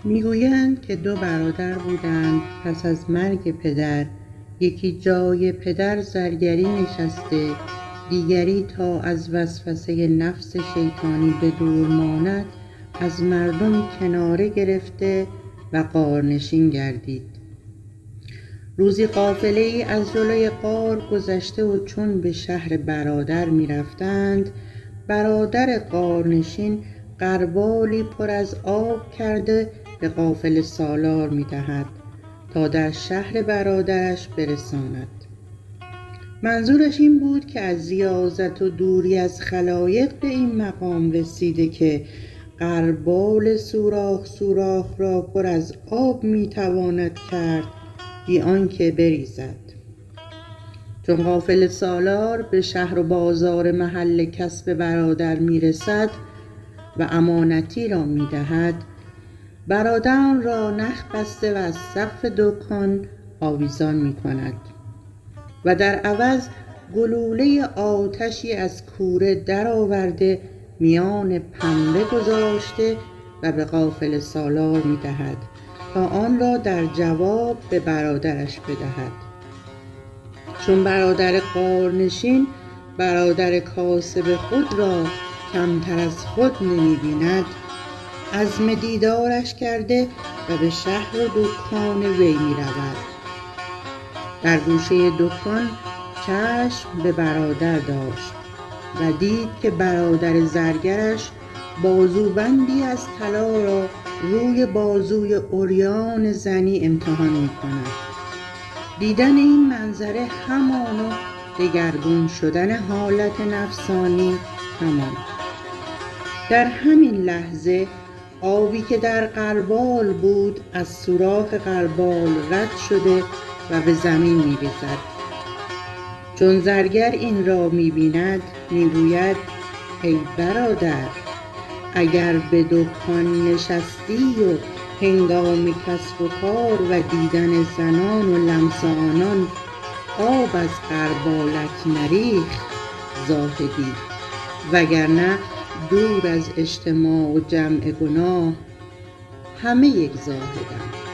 میگویند که دو برادر بودند. پس از مرگ پدر یکی جای پدر زرگری نشسته، دیگری تا از وسوسه نفس شیطانی به دور ماند از مردم کناره گرفته و غارنشین گردید. روزی قافله‌ای از جلوی غار گذشته و چون به شهر برادر می رفتند، برادر غارنشین غربالی پر از آب کرده به قافله سالار می دهد تا در شهر برادرش برساند. منظورش این بود که از ریاضت و دوری از خلایق به این مقام رسیده که غربال سوراخ سوراخ را پر از آب می تواند کرد بی آنکه بریزد. چون قافله سالار به شهر و بازار محل کسب برادر می رسد و امانتی را می دهد، برادر آن را نخ بسته و از سقف دکان آویزان می کند و در عوض گلوله آتشی از کوره در آورده میان پنبه گذاشته و به قافله سالار می دهد تا آن را در جواب به برادرش بدهد. چون برادر غارنشین برادر کاسب خود را کمتر از خود نمی بیند، عزم دیدارش کرده و به شهر و دکان وی می رود. در گوشه دکان چشم به برادر داشت و دید که برادر زرگرش بازوبندی از طلا را روی بازوی عریان زنی امتحان می کند. دیدن این منظره همان و دگرگون شدن حالت نفسانی همان. در همین لحظه آبی که در غربال بود از سوراخ غربال رد شده و به زمین می ریزد. چون زرگر این را می بیند می گوید: ای برادر، اگر به دکان نشستی و هنگام کسب و کار و دیدن زنان و لمس آنان آب از غربالت نریخت زاهدی، وگرنه دور از اجتماع و جمع گناه همه یک زاهدند.